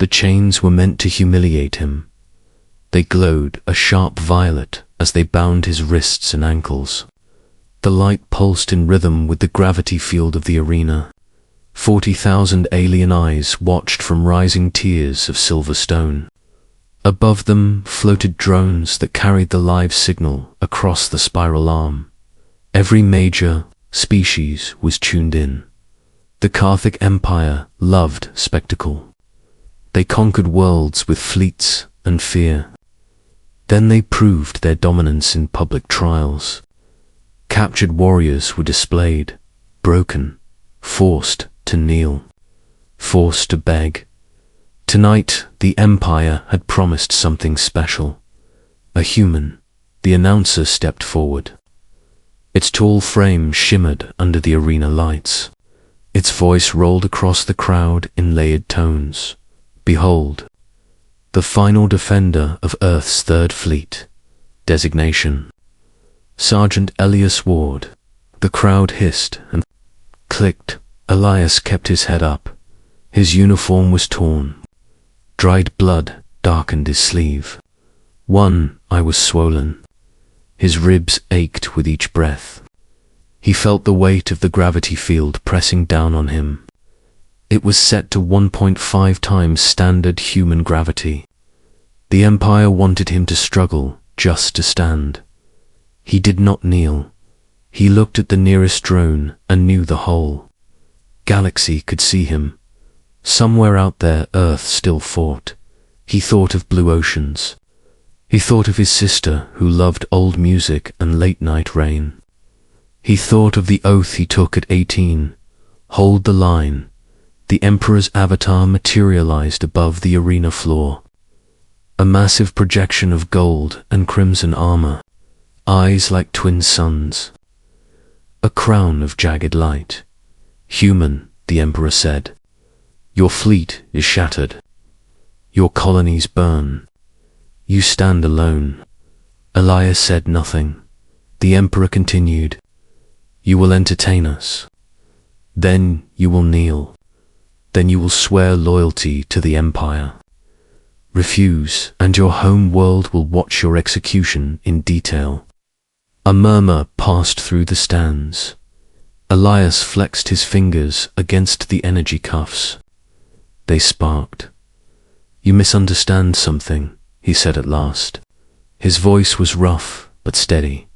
The chains were meant to humiliate him. They glowed a sharp violet as they bound his wrists and ankles. The light pulsed in rhythm with the gravity field of the arena. 40,000 alien eyes watched from rising tiers of silver stone. Above them floated drones that carried the live signal across the spiral arm. Every major species was tuned in. The Galactic Empire loved spectacle. They conquered worlds with fleets and fear. Then they proved their dominance in public trials. Captured warriors were displayed, broken, forced to kneel, forced to beg. Tonight, the Empire had promised something special. A human. The announcer stepped forward. Its tall frame shimmered under the arena lights. Its voice rolled across the crowd in layered tones. Behold, the final defender of Earth's Third Fleet. Designation: Sergeant Elias Ward. The crowd hissed and clicked. Elias kept his head up. His uniform was torn. Dried blood darkened his sleeve. One eye was swollen. His ribs ached with each breath. He felt the weight of the gravity field pressing down on him. It was set to 1.5 times standard human gravity. The Empire wanted him to struggle just to stand. He did not kneel. He looked at the nearest drone and knew the whole galaxy could see him. Somewhere out there, Earth still fought. He thought of blue oceans. He thought of his sister who loved old music and late-night rain. He thought of the oath he took at 18. Hold the line. The Emperor's avatar materialized above the arena floor. A massive projection of gold and crimson armor. Eyes like twin suns. A crown of jagged light. Human, the Emperor said. Your fleet is shattered. Your colonies burn. You stand alone. Elias said nothing. The Emperor continued. You will entertain us. Then you will kneel. Then you will swear loyalty to the Empire. Refuse, and your home world will watch your execution in detail. A murmur passed through the stands. Elias flexed his fingers against the energy cuffs. They sparked. You misunderstand something, he said at last. His voice was rough but steady.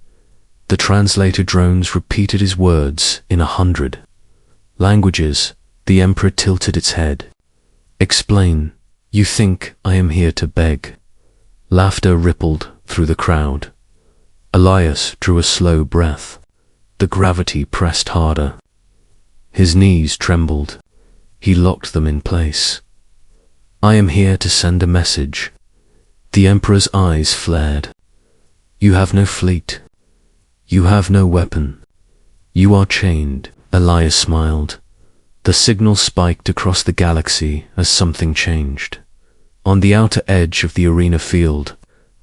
The translator drones repeated his words in 100 languages. The Emperor tilted its head. Explain. You think I am here to beg. Laughter rippled through the crowd. Elias drew a slow breath. The gravity pressed harder. His knees trembled. He locked them in place. I am here to send a message. The Emperor's eyes flared. You have no fleet. You have no weapon. You are chained. Elias smiled. The signal spiked across the galaxy as something changed. On the outer edge of the arena field,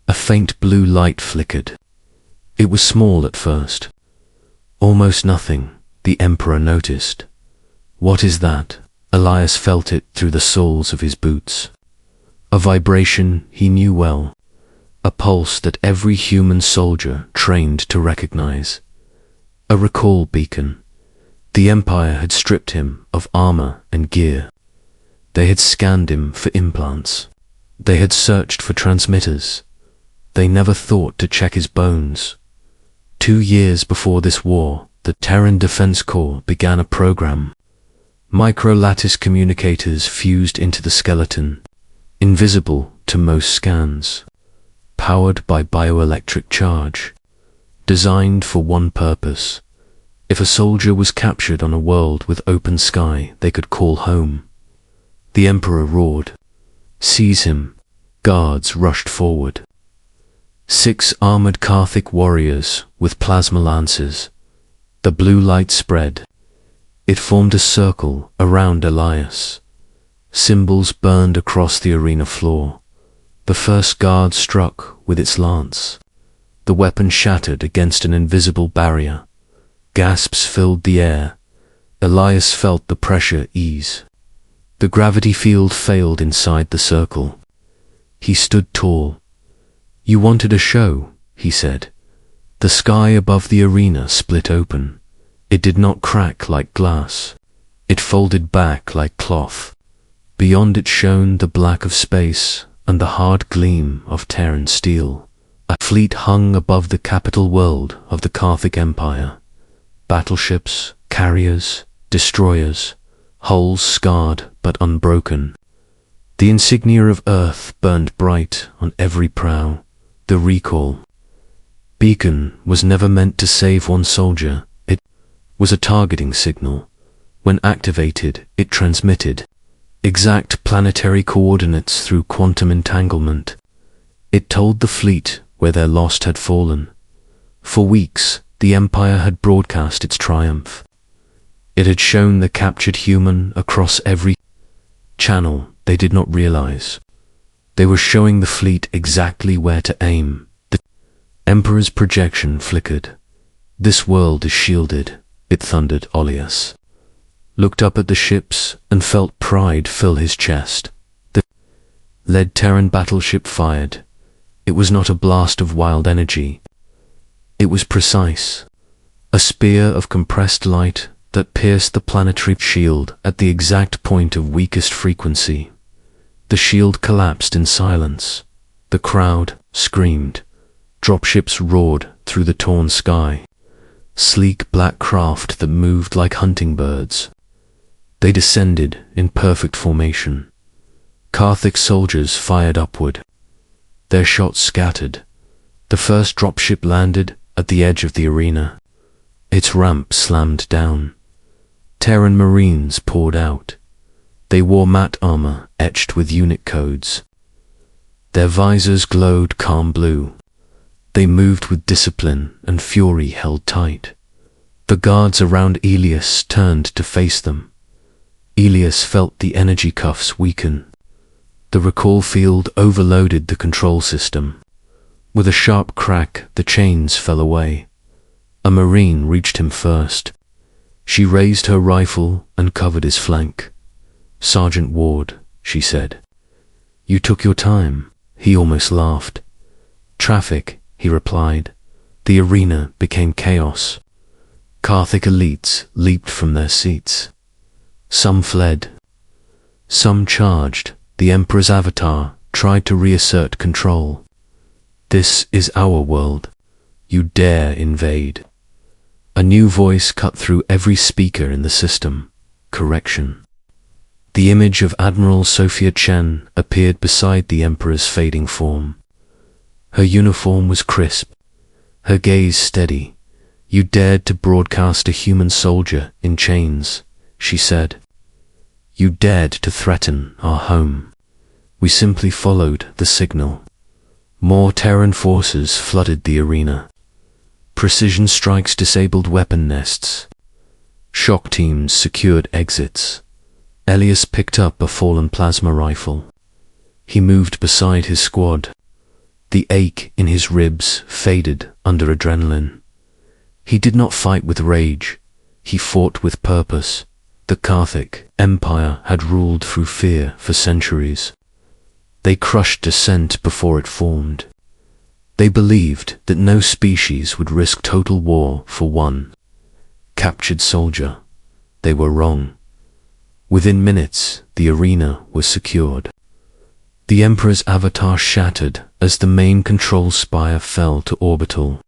a faint blue light flickered. It was small at first. Almost nothing, the Emperor noticed. What is that? Elias felt it through the soles of his boots. A vibration he knew well. A pulse that every human soldier trained to recognize. A recall beacon. The Empire had stripped him of armor and gear. They had scanned him for implants. They had searched for transmitters. They never thought to check his bones. 2 years before this war, the Terran Defense Corps began a program. Micro-lattice communicators fused into the skeleton, invisible to most scans, powered by bioelectric charge, designed for one purpose. If a soldier was captured on a world with open sky, they could call home. The Emperor roared. Seize him. Guards rushed forward. 6 armored Galactic warriors with plasma lances. The blue light spread. It formed a circle around Elias. Symbols burned across the arena floor. The first guard struck with its lance. The weapon shattered against an invisible barrier. Gasps filled the air. Elias felt the pressure ease. The gravity field failed inside the circle. He stood tall. "You wanted a show," he said. The sky above the arena split open. It did not crack like glass. It folded back like cloth. Beyond it shone the black of space and the hard gleam of Terran steel. A fleet hung above the capital world of the Galactic Empire. Battleships, carriers, destroyers, hulls scarred but unbroken. The insignia of Earth burned bright on every prow. The recall beacon was never meant to save one soldier. It was a targeting signal. When activated, it transmitted exact planetary coordinates through quantum entanglement. It told the fleet where their lost had fallen. For weeks, the Empire had broadcast its triumph. It had shown the captured human across every channel. They did not realize. They were showing the fleet exactly where to aim. The Emperor's projection flickered. "This world is shielded," it thundered. Olius looked up at the ships and felt pride fill his chest. The lead Terran battleship fired. It was not a blast of wild energy. It was precise. A spear of compressed light that pierced the planetary shield at the exact point of weakest frequency. The shield collapsed in silence. The crowd screamed. Dropships roared through the torn sky. Sleek black craft that moved like hunting birds. They descended in perfect formation. Galactic soldiers fired upward. Their shots scattered. The first dropship landed at the edge of the arena. Its ramp slammed down. Terran Marines poured out. They wore matte armor etched with unit codes. Their visors glowed calm blue. They moved with discipline and fury held tight. The guards around Elias turned to face them. Elias felt the energy cuffs weaken. The recall field overloaded the control system. With a sharp crack, the chains fell away. A Marine reached him first. She raised her rifle and covered his flank. "Sergeant Ward," she said. "You took your time." He almost laughed. "Traffic," he replied. The arena became chaos. Galactic elites leaped from their seats. Some fled. Some charged. The Emperor's avatar tried to reassert control. "This is our world. You dare invade." A new voice cut through every speaker in the system. Correction. The image of Admiral Sophia Chen appeared beside the Emperor's fading form. Her uniform was crisp, her gaze steady. "You dared to broadcast a human soldier in chains," she said. "You dared to threaten our home. We simply followed the signal." More Terran forces flooded the arena. Precision strikes disabled weapon nests. Shock teams secured exits. Elias picked up a fallen plasma rifle. He moved beside his squad. The ache in his ribs faded under adrenaline. He did not fight with rage. He fought with purpose. The Galactic Empire had ruled through fear for centuries. They crushed dissent before it formed. They believed that no species would risk total war for one captured soldier. They were wrong. Within minutes, the arena was secured. The Emperor's avatar shattered as the main control spire fell to orbital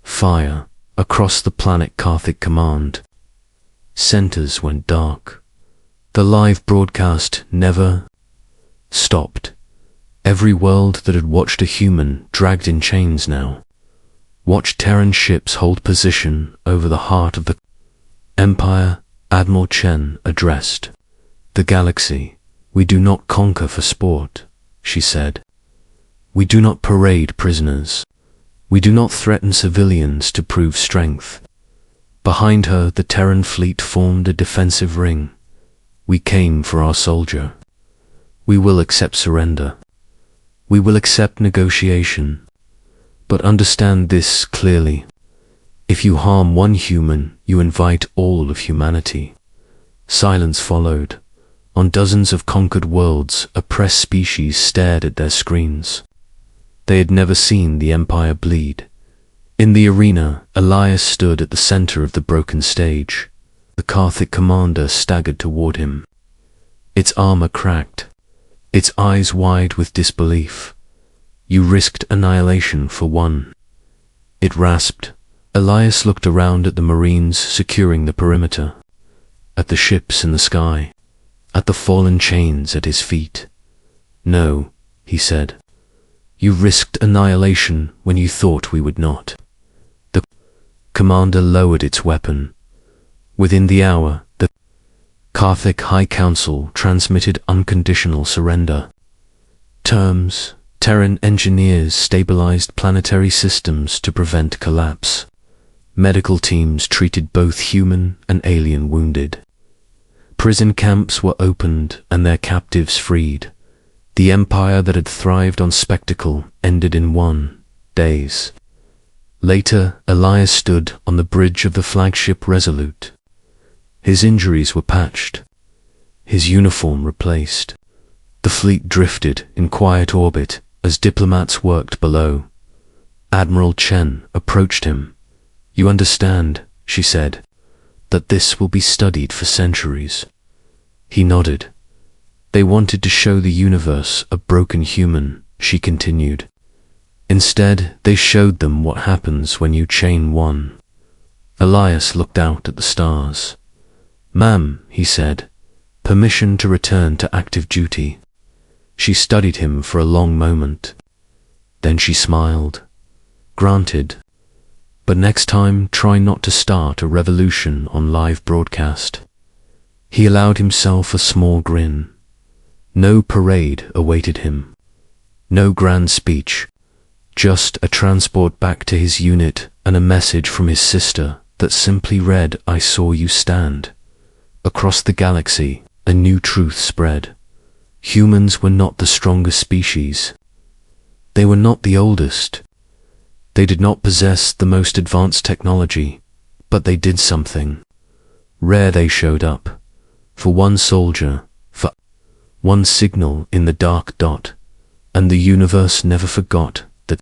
fire across the planet. Galactic command centers went dark. The live broadcast never stopped. Every world that had watched a human dragged in chains now watched Terran ships hold position over the heart of the Empire. Admiral Chen addressed the galaxy. "We do not conquer for sport," she said. "We do not parade prisoners. We do not threaten civilians to prove strength." Behind her, the Terran fleet formed a defensive ring. "We came for our soldier. We will accept surrender. We will accept negotiation. But understand this clearly. If you harm one human, you invite all of humanity." Silence followed. On dozens of conquered worlds, oppressed species stared at their screens. They had never seen the Empire bleed. In the arena, Elias stood at the center of the broken stage. The Carthic commander staggered toward him. Its armor cracked, its eyes wide with disbelief. "You risked annihilation for one." It rasped. Elias looked around at the Marines securing the perimeter, at the ships in the sky, at the fallen chains at his feet. "No," he said. "You risked annihilation when you thought we would not." The commander lowered its weapon. Within the hour, the Carthic High Council transmitted unconditional surrender. Terms: Terran engineers stabilized planetary systems to prevent collapse. Medical teams treated both human and alien wounded. Prison camps were opened and their captives freed. The empire that had thrived on spectacle ended in days. Later, Elias stood on the bridge of the flagship Resolute. His injuries were patched, his uniform replaced. The fleet drifted in quiet orbit as diplomats worked below. Admiral Chen approached him. "You understand," she said, "that this will be studied for centuries." He nodded. "They wanted to show the universe a broken human," she continued. "Instead, they showed them what happens when you chain one." Elias looked out at the stars. "Ma'am," he said, "permission to return to active duty." She studied him for a long moment. Then she smiled. "Granted. But next time, try not to start a revolution on live broadcast." He allowed himself a small grin. No parade awaited him. No grand speech. Just a transport back to his unit and a message from his sister that simply read, "I saw you stand." Across the galaxy, a new truth spread. Humans were not the strongest species. They were not the oldest. They did not possess the most advanced technology, but they did something. Rare they showed up. For one soldier, for one signal in the dark dot, and the universe never forgot that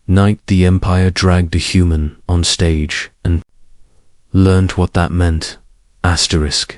night the Empire dragged a human on stage and learned what that meant. Asterisk.